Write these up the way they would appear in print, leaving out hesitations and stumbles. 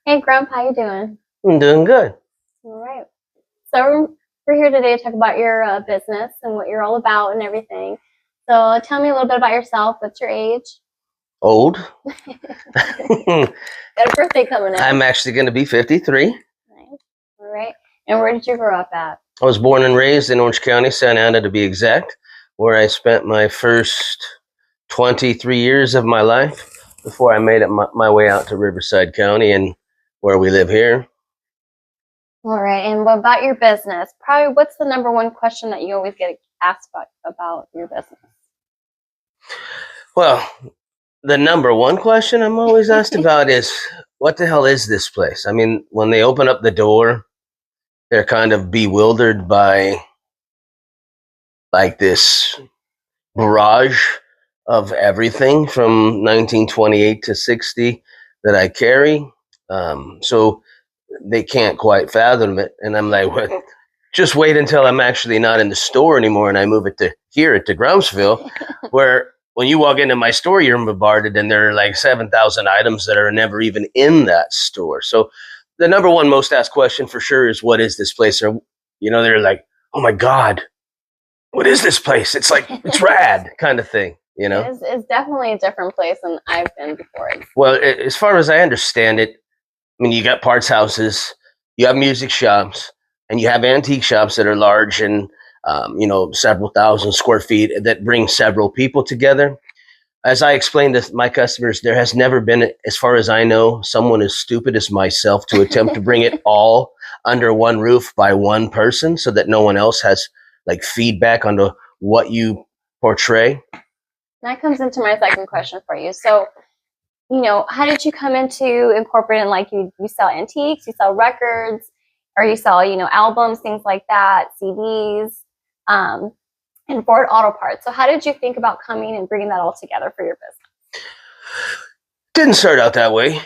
Hey Grump, how you doing? I'm doing good. All right. So we're here today to talk about your business and what you're all about and everything. So tell me a little bit about yourself. What's your age? Old. Got a birthday coming up. I'm actually going to be 53. Nice. All right. And where did you grow up at? I was born and raised in Orange County, Santa Ana to be exact, where I spent my first 23 years of my life before I made it my way out to Riverside County and where we live here. All right. And what about your business? Probably what's the number one question that you always get asked about your business? Well, the number one question I'm always asked about is, what the hell is this place? I mean, when they open up the door, they're kind of bewildered by like this barrage of everything from 1928 to 60 that I carry. So they can't quite fathom it. And I'm like, well, just wait until I'm actually not in the store anymore and I move it to here at the Grumpsville, where when you walk into my store, you're bombarded and there are like 7,000 items that are never even in that store. So the number one most asked question for sure is, what is this place? Or, they're like, oh my God, what is this place? It's like, it's rad kind of thing, It's definitely a different place than I've been before. Well, as far as I understand it, I mean, you got parts houses, you have music shops, and you have antique shops that are large and, several thousand square feet that bring several people together. As I explained to my customers, there has never been, as far as I know, someone as stupid as myself to attempt to bring it all under one roof by one person so that no one else has like feedback onto what you portray. That comes into my second question for you. So, how did you come into incorporating, like you sell antiques, you sell records, or you sell, albums, things like that, CDs, and Ford Auto Parts. So how did you think about coming and bringing that all together for your business? Didn't start out that way.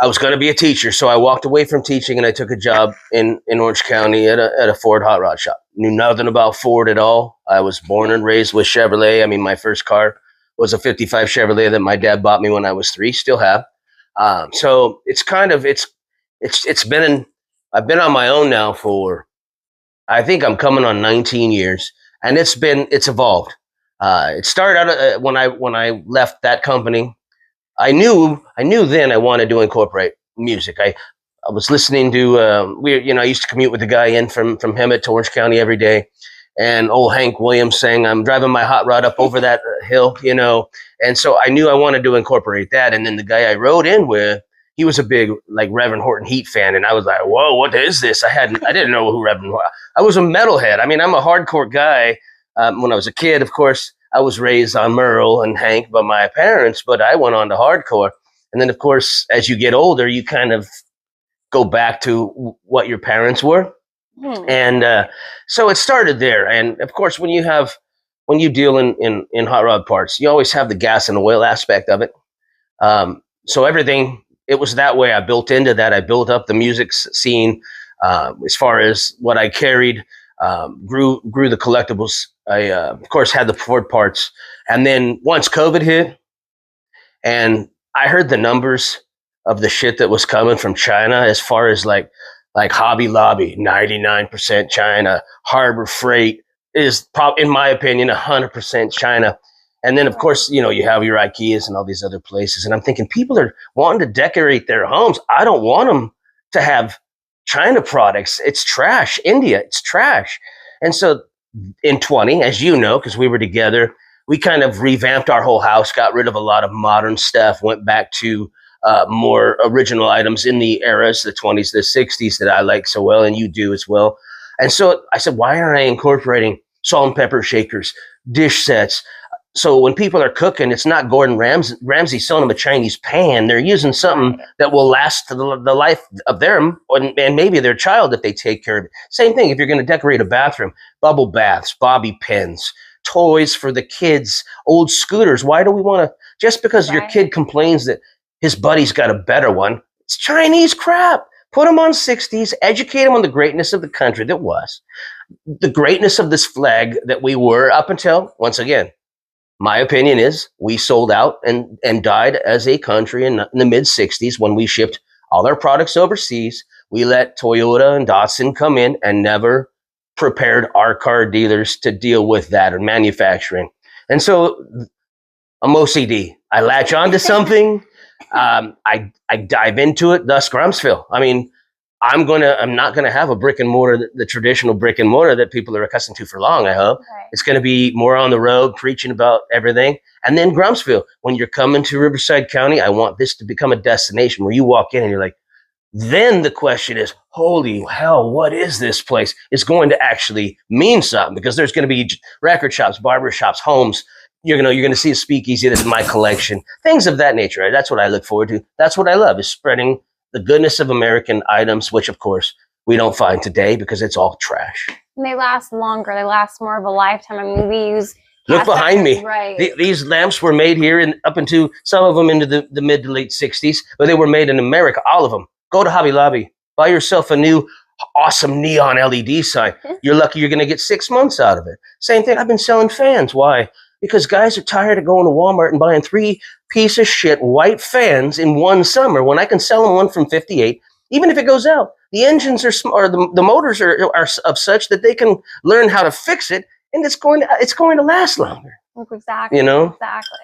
I was going to be a teacher, so I walked away from teaching and I took a job in Orange County at a Ford hot rod shop. Knew nothing about Ford at all. I was born and raised with Chevrolet. I mean, my first car was a 55 Chevrolet that my dad bought me when I was 3, still have. So it's kind of, I've been on my own now for, I think I'm coming on 19 years, and it's evolved. It started out when I left that company. I knew then I wanted to incorporate music. I was listening to I used to commute with a guy in from Hemet to Orange County every day, and old Hank Williams sang, "I'm driving my hot rod up over that hill," and so I knew I wanted to incorporate that. And then the guy I rode in with, he was a big like Reverend Horton Heat fan, and I was like, "Whoa, what is this?" I didn't know who Reverend was. I was a metalhead. I mean, I'm a hardcore guy. When I was a kid, of course, I was raised on Merle and Hank by my parents, but I went on to hardcore. And then, of course, as you get older, you kind of go back to what your parents were. And so it started there. And of course, when you deal in hot rod parts, you always have the gas and oil aspect of it. So everything, it was that way. I built into that. I built up the music scene as far as what I carried, grew the collectibles. I, of course, had the Ford parts. And then once COVID hit and I heard the numbers of the shit that was coming from China, as far as like Hobby Lobby, 99% China, Harbor Freight is in my opinion, 100% China. And then, of course, you have your IKEAs and all these other places. And I'm thinking, people are wanting to decorate their homes. I don't want them to have China products. It's trash. India, it's trash. And so in 20, as you know, because we were together, we kind of revamped our whole house, got rid of a lot of modern stuff, went back to more original items in the eras, the 20s, the 60s that I like so well, and you do as well. And so I said, why aren't I incorporating salt and pepper shakers, dish sets? So when people are cooking, it's not Gordon Ramsay selling them a Chinese pan. They're using something that will last to the life of them and maybe their child if they take care of it. Same thing if you're going to decorate a bathroom, bubble baths, bobby pins, toys for the kids, old scooters. Why do we want to, just because your kid complains that his buddy's got a better one, it's Chinese crap. Put them on 60s, educate them on the greatness of the country that was, the greatness of this flag that we were up until, once again, my opinion is we sold out and died as a country in the mid 60s when we shipped all our products overseas. We let Toyota and Datsun come in and never prepared our car dealers to deal with that or manufacturing. And so I'm OCD. I latch onto something. I dive into it. Thus Grumpsville. I mean, I'm not gonna have a brick and mortar, the traditional brick and mortar that people are accustomed to for long. I hope it's gonna be more on the road, preaching about everything. And then Grumpsville, when you're coming to Riverside County, I want this to become a destination where you walk in and you're like, then the question is, holy hell, what is this place? It's going to actually mean something because there's going to be record shops, barber shops, homes. You're going to see a speakeasy that's in my collection, things of that nature. Right? That's what I look forward to. That's what I love, is spreading the goodness of American items, which of course we don't find today because it's all trash. And they last longer. They last more of a lifetime. I mean, we use. Look behind me. Right. These lamps were made here up into some of them into the mid to late 60s, but they were made in America, all of them. Go to Hobby Lobby, buy yourself a new awesome neon LED sign. You're lucky you're going to get 6 months out of it. Same thing. I've been selling fans. Why? Because guys are tired of going to Walmart and buying 3 piece of shit white fans in one summer when I can sell them one from 58, even if it goes out. The engines are or the motors are of such that they can learn how to fix it, and it's going to last longer. Exactly. You know? Exactly.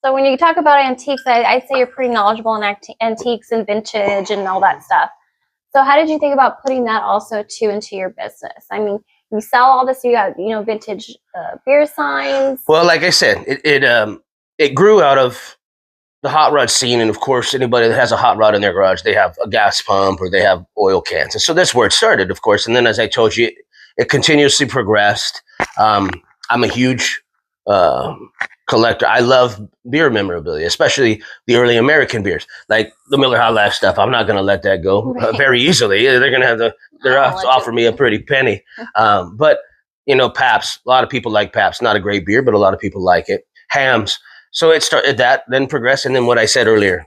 So when you talk about antiques, I'd say you're pretty knowledgeable in antiques and vintage and all that stuff. So how did you think about putting that also too into your business? I mean, you sell all this. You got vintage beer signs. Well, like I said, it grew out of the hot rod scene, and of course, anybody that has a hot rod in their garage, they have a gas pump or they have oil cans, and so that's where it started, of course. And then, as I told you, it continuously progressed. I'm a huge collector. I love beer memorabilia, especially the early American beers, like the Miller High Life stuff. I'm not going to let that go very easily. They're going to have to offer me a pretty penny. But Pabst. A lot of people like Pabst. Not a great beer, but a lot of people like it. Hams. So it started that, then progressed, and then what I said earlier,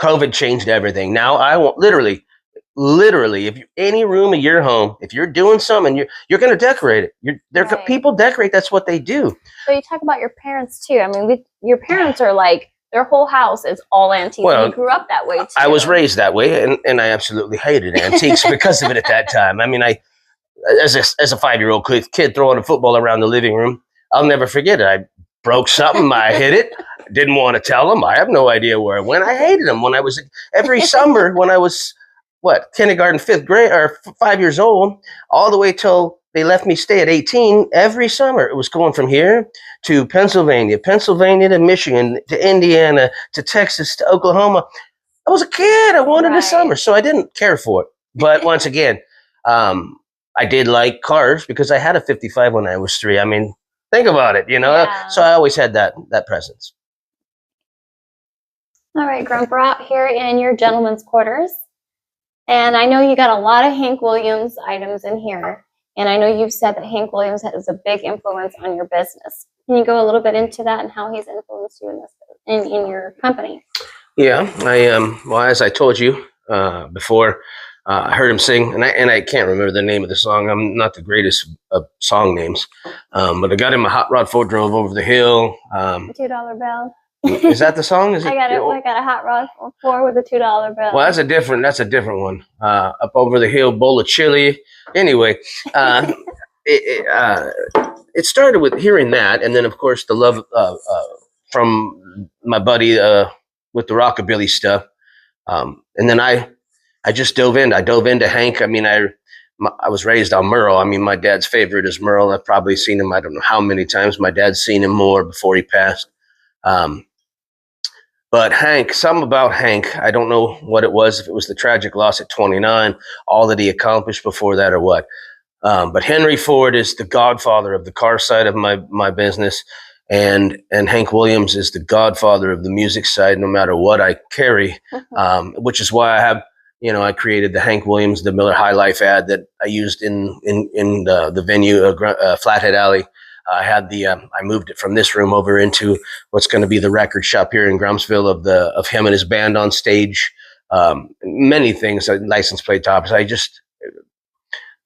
COVID changed everything. Now I want literally, if you're any room of your home, if you're doing something, you're going to decorate it. People decorate. That's what they do. So you talk about your parents too. I mean, your parents are like, their whole house is all antiques. Well, you grew up that way too. I was raised that way, and I absolutely hated antiques because of it at that time. I mean, as a 5-year-old kid throwing a football around the living room, I'll never forget it. I broke something. I hit it. Didn't want to tell them. I have no idea where it went. I hated them when I was every summer when I was kindergarten, 5th grade, or 5 years old, all the way till they left me stay at 18. Every summer, it was going from here to Pennsylvania to Michigan, to Indiana, to Texas, to Oklahoma. I was a kid. I wanted the summer, so I didn't care for it. But once again, I did like cars because I had a 55 when I was 3. I mean, think about it, Yeah. So I always had that presence. All right, Grump, we're out here in your gentleman's quarters. And I know you got a lot of Hank Williams items in here. And I know you've said that Hank Williams has a big influence on your business. Can you go a little bit into that and how he's influenced you in your company? Yeah, well, as I told you before, I heard him sing, and I can't remember the name of the song. I'm not the greatest of song names, but I got him a Hot Rod 4 Drove Over the Hill. $2 bill. Is that the song? Is it? I got a Hot Rod 4 with a $2 bill. Well, that's a different one. Up Over the Hill, Bowl of Chili. Anyway, it started with hearing that, and then of course the love from my buddy with the rockabilly stuff, and then I just dove into Hank. I mean, I was raised on Merle. I mean, my dad's favorite is Merle. I've probably seen him, I don't know how many times. My dad's seen him more before he passed. But Hank, something about Hank, I don't know what it was, if it was the tragic loss at 29, all that he accomplished before that or what. But Henry Ford is the godfather of the car side of my business, and Hank Williams is the godfather of the music side, no matter what I carry, which is why I have, I created the Hank Williams, the Miller High Life ad that I used in the venue, Flathead Alley. I moved it from this room over into what's going to be the record shop here in Grumpsville of him and his band on stage. Many things, license plate tops. I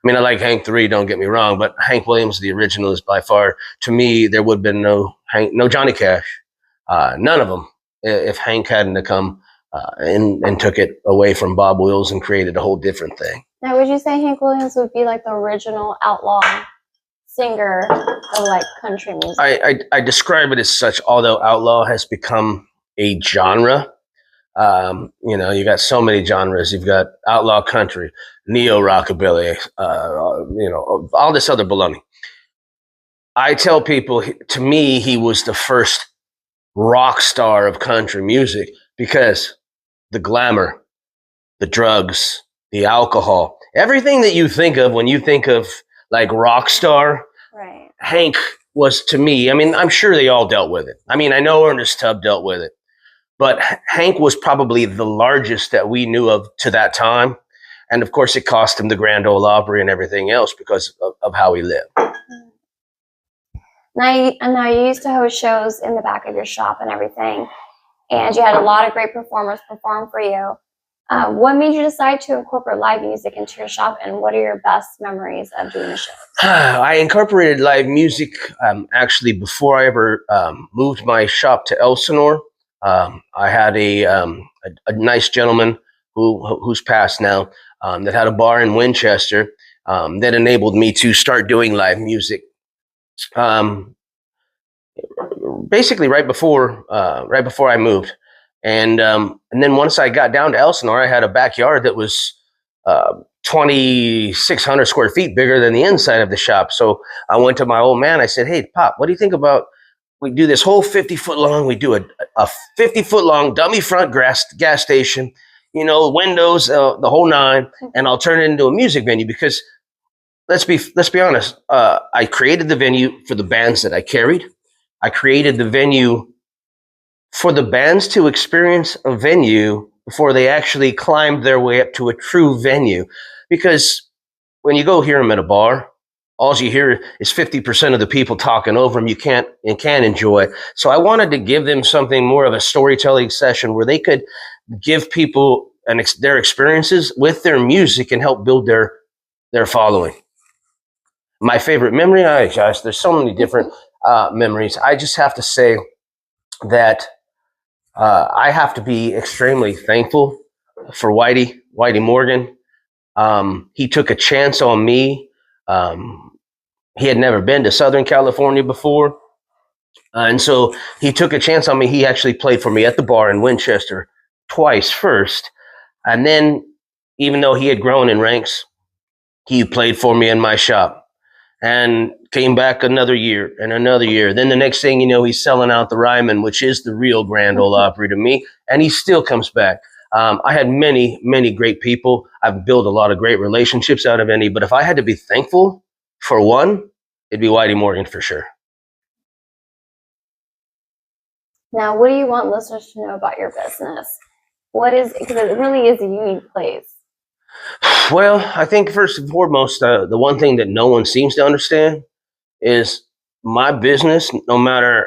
like Hank 3, don't get me wrong, but Hank Williams, the original, is by far, to me, there would have been no Hank, no Johnny Cash, none of them. If Hank hadn't have come and took it away from Bob Wills and created a whole different thing. Now, would you say Hank Williams would be like the original outlaw singer of like country music? I describe it as such, although outlaw has become a genre. You got so many genres. You've got outlaw country, neo rockabilly, all this other baloney. I tell people, to me, he was the first rock star of country music because the glamour, the drugs, the alcohol, everything that you think of when you think of like rock star, right? Hank was, to me, I mean, I'm sure they all dealt with it. I mean, I know Ernest Tubb dealt with it, but Hank was probably the largest that we knew of to that time. And of course, it cost him the Grand Ole Opry and everything else because of how he lived. Now you used to host shows in the back of your shop and everything, and you had a lot of great performers perform for you. What made you decide to incorporate live music into your shop, and what are your best memories of doing the shows? I incorporated live music actually before I ever moved my shop to Elsinore. I had a nice gentleman who's passed now that had a bar in Winchester that enabled me to start doing live music. Basically right before I moved, and then once I got down to Elsinore, I had a backyard that was 2,600 square feet bigger than the inside of the shop. So I went to my old man. I said, "Hey, Pop, what do you think about we do this whole 50-foot long? We do a 50-foot long dummy front gas station, windows, the whole nine, and I'll turn it into a music venue because." Let's be honest. I created the venue for the bands that I carried. I created the venue for the bands to experience a venue before they actually climbed their way up to a true venue. Because when you go hear them at a bar, all you hear is 50% of the people talking over them. You can't enjoy. So I wanted to give them something more of a storytelling session where they could give people their experiences with their music and help build their following. My favorite memory, gosh, there's so many different memories. I just have to say that I have to be extremely thankful for Whitey Morgan. He took a chance on me. He had never been to Southern California before. And so he took a chance on me. He actually played for me at the bar in Winchester twice first. And then, even though he had grown in ranks, he played for me in my shop. And came back another year and another year. Then the next thing you know, he's selling out the Ryman, which is the real Grand Ole Opry to me, and he still comes back. I had many, many great people. I've built a lot of great relationships out of any, but if I had to be thankful for one, it'd be Whitey Morgan for sure. Now, what do you want listeners to know about your business? Because it really is a unique place. Well, I think first and foremost, the one thing that no one seems to understand is my business, no matter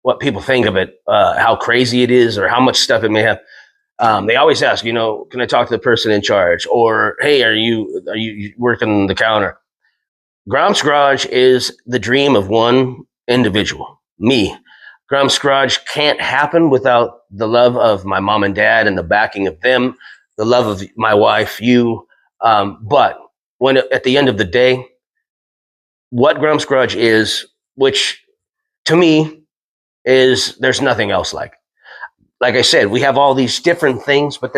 what people think of it, how crazy it is or how much stuff it may have. They always ask, can I talk to the person in charge? Or, hey, are you working the counter? Grumps Garage is the dream of one individual, me. Grumps Garage can't happen without the love of my mom and dad and the backing of them, the love of my wife, you. But when at the end of the day, what Grumps Garage is, which to me is there's nothing else like. Like I said, we have all these different things, but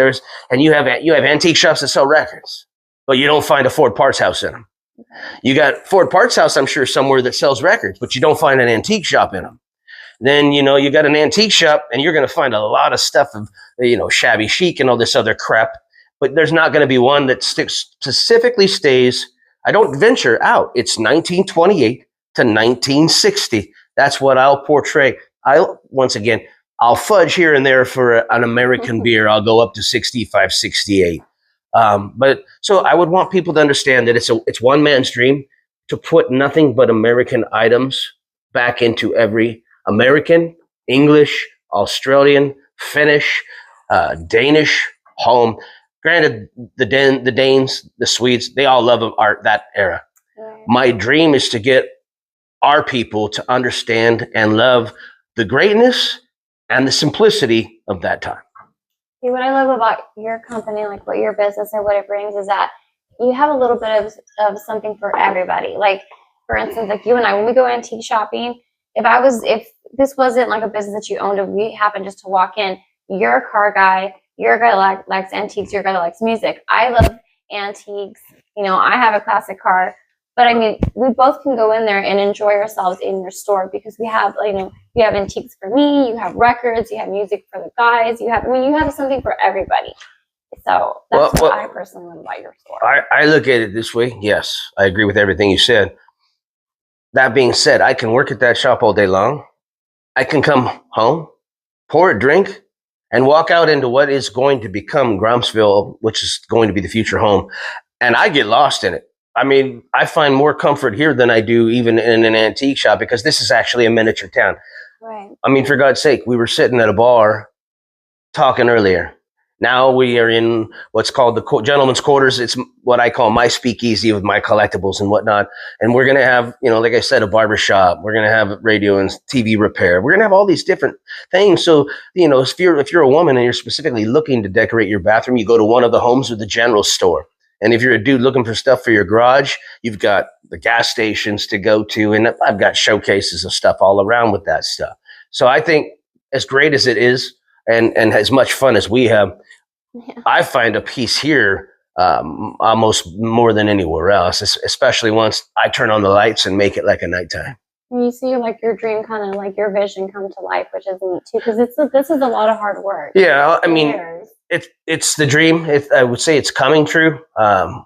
you have antique shops that sell records, but you don't find a Ford Parts House in them. You got Ford Parts House, I'm sure, somewhere that sells records, but you don't find an antique shop in them. Then, you got an antique shop and you're going to find a lot of stuff of, shabby chic and all this other crap, but there's not going to be one that specifically stays. I don't venture out. It's 1928 to 1960. That's what I'll portray. I'll fudge here and there for an American beer. I'll go up to 65, 68. But so I would want people to understand that it's one man's dream to put nothing but American items back into every American, English, Australian, Finnish, Danish home. Granted, the Danes, the Swedes, they all love art that era. Right. My dream is to get our people to understand and love the greatness and the simplicity of that time. See, what I love about your company, like what your business and what it brings, is that you have a little bit of something for everybody. Like, for instance, like you and I, when we go antique shopping, if this wasn't like a business that you owned and we happened just to walk in, you're a car guy, you're a guy that likes antiques, you're a guy that likes music. I love antiques. You know, I have a classic car. But I mean, we both can go in there and enjoy ourselves in your store because we have, you know, you have antiques for me, you have records, you have music for the guys, you have something for everybody. So that's what I personally love about your store. I look at it this way. Yes, I agree with everything you said. That being said, I can work at that shop all day long. I can come home, pour a drink, and walk out into what is going to become Grumpsville, which is going to be the future home. And I get lost in it. I mean, I find more comfort here than I do even in an antique shop because this is actually a miniature town. Right. I mean, for God's sake, we were sitting at a bar talking earlier. Now we are in what's called the gentleman's quarters. It's what I call my speakeasy with my collectibles and whatnot. And we're going to have, you know, like I said, a barber shop. We're going to have radio and TV repair. We're going to have all these different things. So, you know, if you're a woman and you're specifically looking to decorate your bathroom, you go to one of the homes or the general store. And if you're a dude looking for stuff for your garage, you've got the gas stations to go to. And I've got showcases of stuff all around with that stuff. So I think as great as it is and as much fun as we have, yeah. I find a peace here almost more than anywhere else, especially once I turn on the lights and make it like a nighttime. You see, like your dream, kind of like your vision come to life, which is neat too, because this is a lot of hard work. Yeah, I mean, it's the dream. I would say it's coming true.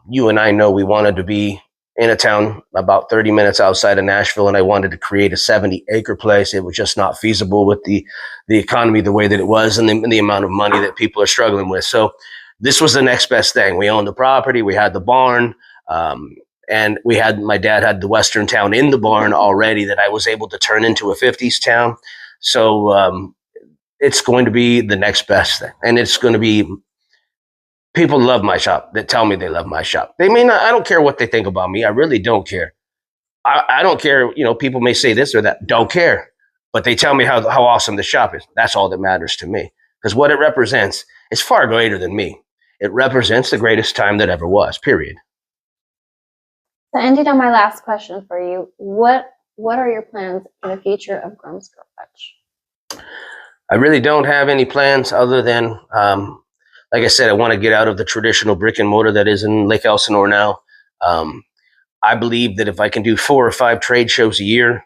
You and I know we wanted to be in a town about 30 minutes outside of Nashville, and I wanted to create a 70-acre place. It was just not feasible with the economy the way that it was and the amount of money that people are struggling with. So this was the next best thing. We owned the property. We had the barn. And my dad had the Western town in the barn already that I was able to turn into a 50s town. So it's going to be the next best thing. And it's going to be, people love my shop that tell me they love my shop. They may not, I don't care what they think about me. I really don't care. I don't care. You know, people may say this or that, don't care. But they tell me how awesome the shop is. That's all that matters to me. Because what it represents is far greater than me. It represents the greatest time that ever was, period. So ending on my last question for you, what are your plans for the future of Grumps Garage? I really don't have any plans other than, like I said, I want to get out of the traditional brick and mortar that is in Lake Elsinore now. I believe that if I can do 4 or 5 trade shows a year,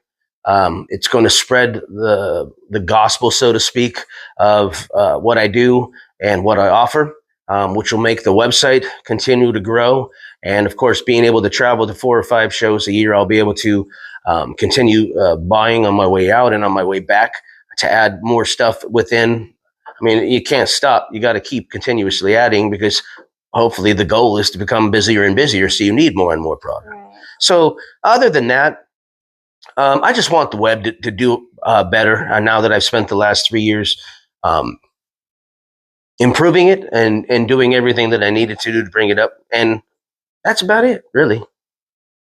it's going to spread the gospel, so to speak, of what I do and what I offer, which will make the website continue to grow. And of course, being able to travel to 4 or 5 shows a year, I'll be able to continue buying on my way out and on my way back to add more stuff within. I mean, you can't stop. You got to keep continuously adding because hopefully the goal is to become busier and busier. So you need more and more product. Right. So other than that, I just want the web to do better. Now that I've spent the last 3 years improving it and doing everything that I needed to do to bring it up. And that's about it, really.